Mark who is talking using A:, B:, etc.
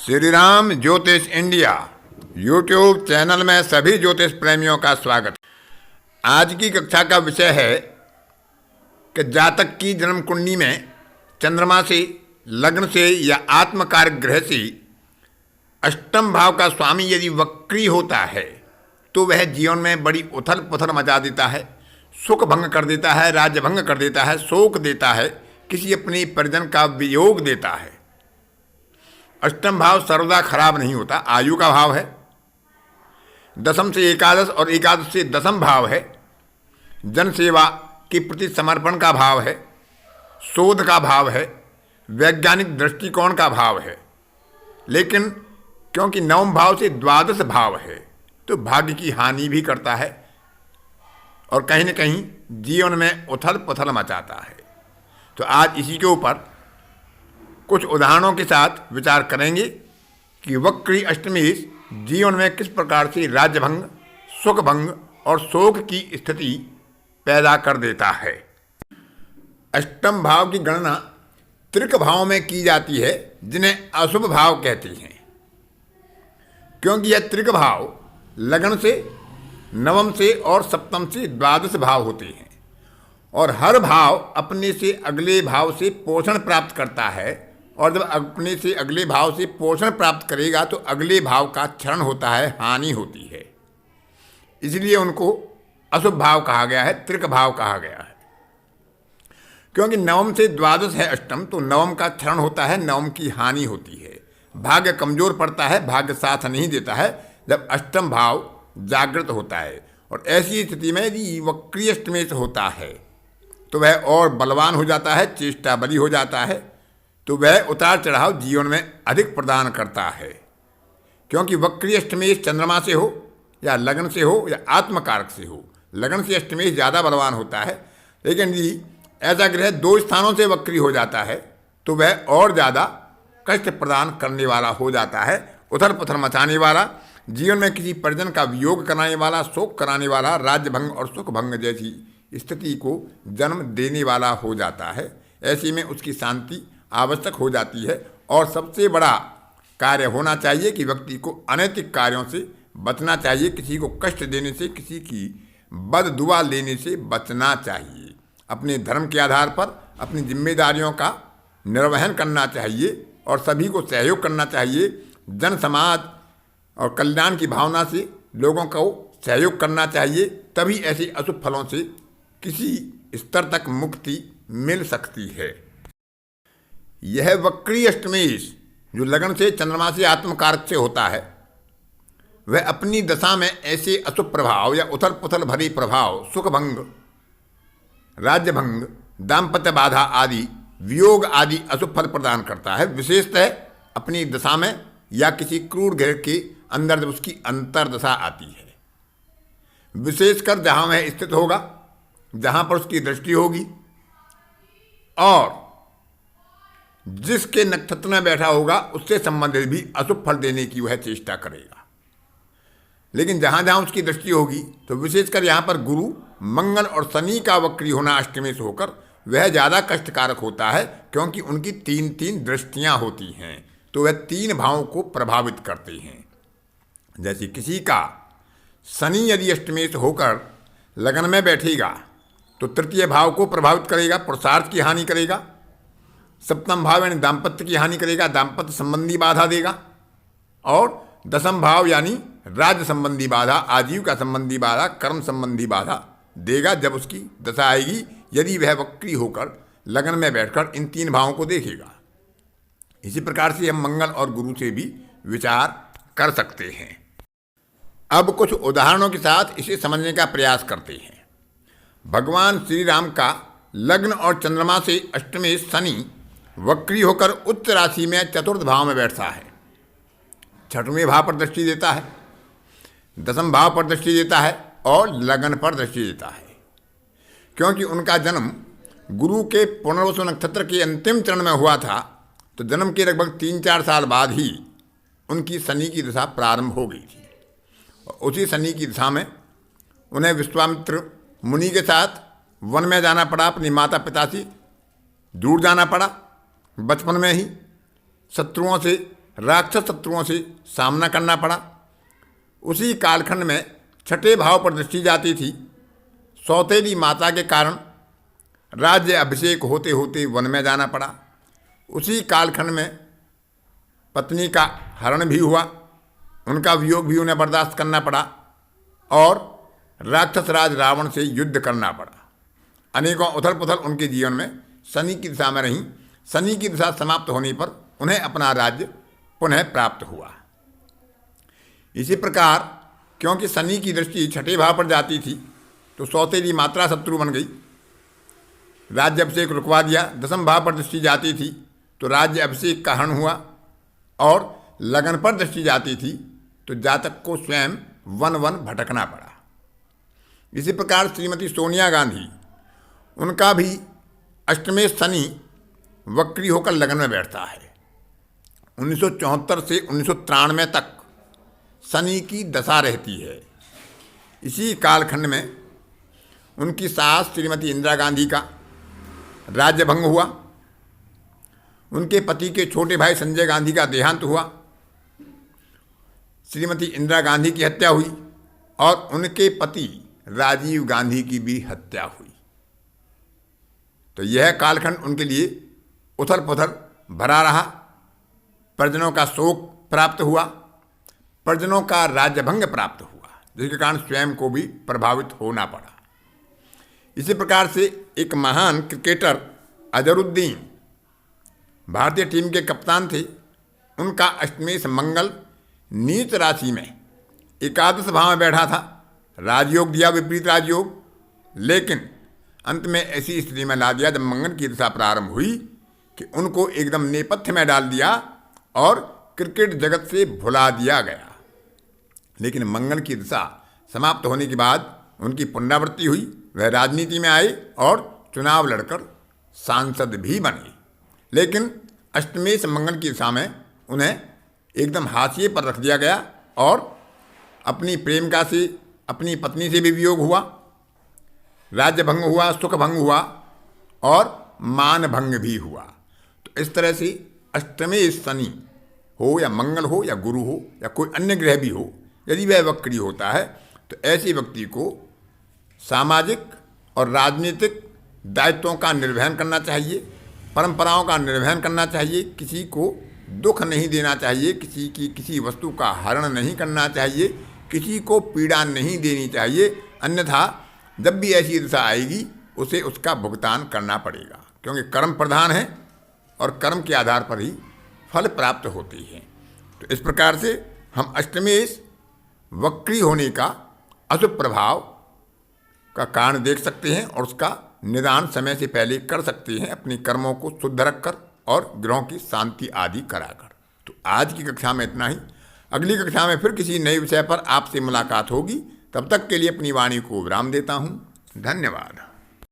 A: श्री राम ज्योतिष India YouTube channel में सभी ज्योतिष प्रेमियों का स्वागत। आज की कक्षा का विषय है कि जातक की जन्म कुंडली में चंद्रमा से, लग्न से या आत्मकारक ग्रह से अष्टम भाव का स्वामी यदि वक्री होता है तो वह जीवन में बड़ी उथल पुथल मचा देता है, सुख भंग कर देता है, राज्य भंग कर देता है, शोक देता है, किसी अपनी परिजन का वियोग देता है। अष्टम भाव सर्वदा खराब नहीं होता, आयु का भाव है। दशम से एकादश और एकादश से दशम भाव है। जन सेवा के प्रति समर्पण का भाव है, शोध का भाव है, वैज्ञानिक दृष्टिकोण का भाव है। लेकिन क्योंकि नवम भाव से द्वादश भाव है तो भाग्य की हानि भी करता है और कहीं न कहीं जीवन में उथल पुथल मचाता है। तो आज इसी के ऊपर कुछ उदाहरणों के साथ विचार करेंगे कि वक्री अष्टमेश जीवन में किस प्रकार से राज्यभंग, सुख भंग और शोक की स्थिति पैदा कर देता है। अष्टम भाव की गणना त्रिक भाव में की जाती है, जिन्हें अशुभ भाव कहते हैं, क्योंकि यह त्रिक भाव लग्न से, नवम से और सप्तम से द्वादश भाव होते हैं और हर भाव अपने से अगले भाव से पोषण प्राप्त करता है और जब अपने से अगले भाव से पोषण प्राप्त करेगा तो अगले भाव का क्षरण होता है, हानि होती है। इसलिए उनको अशुभ भाव कहा गया है, त्रिक भाव कहा गया है। क्योंकि नवम से द्वादश है अष्टम, तो नवम का क्षरण होता है, नवम की हानि होती है, भाग्य कमजोर पड़ता है, भाग्य साथ नहीं देता है जब अष्टम भाव जागृत होता है। और ऐसी स्थिति में यदि वक्री अष्टमेश होता है तो वह और बलवान हो जाता है, चेष्टा बली हो जाता है, तो वह उतार चढ़ाव जीवन में अधिक प्रदान करता है। क्योंकि वक्री अष्टमेश चंद्रमा से हो या लग्न से हो या आत्मकारक से हो, लग्न से अष्टमेश ज़्यादा बलवान होता है। लेकिन यदि ऐसा ग्रह दो स्थानों से वक्री हो जाता है तो वह और ज़्यादा कष्ट प्रदान करने वाला हो जाता है, उथल पुथल मचाने वाला, जीवन में किसी परिजन का वियोग कराने वाला, शोक कराने वाला, राज्य भंग और सुख भंग जैसी स्थिति को जन्म देने वाला हो जाता है। ऐसे में उसकी शांति आवश्यक हो जाती है और सबसे बड़ा कार्य होना चाहिए कि व्यक्ति को अनैतिक कार्यों से बचना चाहिए, किसी को कष्ट देने से, किसी की बददुआ लेने से बचना चाहिए। अपने धर्म के आधार पर अपनी जिम्मेदारियों का निर्वहन करना चाहिए और सभी को सहयोग करना चाहिए। जन समाज और कल्याण की भावना से लोगों को सहयोग करना चाहिए, तभी ऐसे अशुभ फलों से किसी स्तर तक मुक्ति मिल सकती है। यह वक्री अष्टमेश जो लगन से, चंद्रमा से, आत्मकारक से होता है, वह अपनी दशा में ऐसे अशुभ प्रभाव या उथल पुथल भरी प्रभाव, सुख भंग, राज्य भंग, दाम्पत्य बाधा आदि, वियोग आदि अशुभ फल प्रदान करता है। विशेषतः अपनी दशा में या किसी क्रूर ग्रह के अंदर जब उसकी अंतर्दशा आती है, विशेषकर जहाँ वह स्थित होगा, जहाँ पर उसकी दृष्टि होगी और जिसके नक्षत्र में बैठा होगा उससे संबंधित भी अशुभ फल देने की वह चेष्टा करेगा। लेकिन जहाँ जहाँ उसकी दृष्टि होगी तो विशेषकर यहाँ पर गुरु, मंगल और शनि का वक्री होना अष्टमेश होकर वह ज़्यादा कष्टकारक होता है, क्योंकि उनकी तीन तीन दृष्टियाँ होती हैं तो वह तीन भावों को प्रभावित करते हैं। जैसे किसी का शनि यदि अष्टमेश होकर लगन में बैठेगा तो तृतीय भाव को प्रभावित करेगा, पुरुषार्थ की हानि करेगा। सप्तम भाव यानी दाम्पत्य की हानि करेगा, दाम्पत्य संबंधी बाधा देगा। और दशम भाव यानी राज्य संबंधी बाधा, आजीविका संबंधी बाधा, कर्म संबंधी बाधा देगा जब उसकी दशा आएगी, यदि वह वक्री होकर लगन में बैठकर इन तीन भावों को देखेगा। इसी प्रकार से हम मंगल और गुरु से भी विचार कर सकते हैं। अब कुछ उदाहरणों के साथ इसे समझने का प्रयास करते हैं। भगवान श्री राम का लग्न और चंद्रमा से अष्टमेश शनि वक्री होकर उच्च राशि में चतुर्थ भाव में बैठता है, छठवें भाव पर दृष्टि देता है, दसम भाव पर दृष्टि देता है और लगन पर दृष्टि देता है। क्योंकि उनका जन्म गुरु के पुनर्वसु नक्षत्र के अंतिम चरण में हुआ था, तो जन्म के लगभग 3-4 साल बाद ही उनकी शनि की दशा प्रारंभ हो गई थी। और उसी शनि की दशा में उन्हें विश्वामित्र मुनि के साथ वन में जाना पड़ा, अपने माता पिता से दूर जाना पड़ा। बचपन में ही शत्रुओं से राक्षस शत्रुओं से सामना करना पड़ा। उसी कालखंड में छठे भाव पर दृष्टि जाती थी। सौतेली माता के कारण राज्य अभिषेक होते होते वन में जाना पड़ा। उसी कालखंड में पत्नी का हरण भी हुआ, उनका वियोग भी उन्हें बर्दाश्त करना पड़ा और राक्षस राज रावण से युद्ध करना पड़ा। अनेकों उथल पुथल उनके जीवन में शनि की दिशा में रहीं। शनि की दिशा समाप्त होने पर उन्हें अपना राज्य पुनः प्राप्त हुआ। इसी प्रकार क्योंकि शनि की दृष्टि छठे भाव पर जाती थी तो सौतेली मात्रा शत्रु बन गई, राज्य अभिषेक रुकवा दिया। दसम भाव पर दृष्टि जाती थी तो राज्य अभिषेक का हरण हुआ और लगन पर दृष्टि जाती थी तो जातक को स्वयं वन वन भटकना पड़ा। इसी प्रकार श्रीमती सोनिया गांधी, उनका भी अष्टमें शनि वक्री होकर लगन में बैठता है। 1974 से 1993 तक शनि की दशा रहती है। इसी कालखंड में उनकी सास श्रीमती इंदिरा गांधी का राज्य भंग हुआ, उनके पति के छोटे भाई संजय गांधी का देहांत हुआ, श्रीमती इंदिरा गांधी की हत्या हुई और उनके पति राजीव गांधी की भी हत्या हुई। तो यह कालखंड उनके लिए उथल पुथल भरा रहा। परिजनों का शोक प्राप्त हुआ, परिजनों का राज्यभंग प्राप्त हुआ, जिसके कारण स्वयं को भी प्रभावित होना पड़ा। इसी प्रकार से एक महान क्रिकेटर अजहरुद्दीन भारतीय टीम के कप्तान थे। उनका अष्टमेश मंगल नीच राशि में एकादश भाव में बैठा था, राजयोग दिया, विपरीत राजयोग, लेकिन अंत में ऐसी स्थिति में ला दिया जब मंगल की दशा प्रारंभ हुई कि उनको एकदम नेपथ्य में डाल दिया और क्रिकेट जगत से भुला दिया गया। लेकिन मंगल की दशा समाप्त होने के बाद उनकी पुनरावृत्ति हुई, वह राजनीति में आए और चुनाव लड़कर सांसद भी बने। लेकिन अष्टमेश मंगल की दिशा में उन्हें एकदम हाशिए पर रख दिया गया और अपनी प्रेमिका से, अपनी पत्नी से भी वियोग हुआ, राज्य भंग हुआ, सुख भंग हुआ और मान भंग भी हुआ। तो इस तरह से अष्टमेश शनि हो या मंगल हो या गुरु हो या कोई अन्य ग्रह भी हो, यदि वह वक्री होता है तो ऐसे व्यक्ति को सामाजिक और राजनीतिक दायित्वों का निर्वहन करना चाहिए, परंपराओं का निर्वहन करना चाहिए, किसी को दुख नहीं देना चाहिए, किसी की किसी वस्तु का हरण नहीं करना चाहिए, किसी को पीड़ा नहीं देनी चाहिए। अन्यथा जब भी ऐसी दशा आएगी उसे उसका भुगतान करना पड़ेगा, क्योंकि कर्म प्रधान है और कर्म के आधार पर ही फल प्राप्त होती है। तो इस प्रकार से हम अष्टमेश वक्री होने का अशुभ प्रभाव का कारण देख सकते हैं और उसका निदान समय से पहले कर सकते हैं, अपने कर्मों को शुद्ध रखकर और ग्रहों की शांति आदि कराकर। तो आज की कक्षा में इतना ही। अगली कक्षा में फिर किसी नए विषय पर आपसे मुलाकात होगी। तब तक के लिए अपनी वाणी को विराम देता हूँ। धन्यवाद।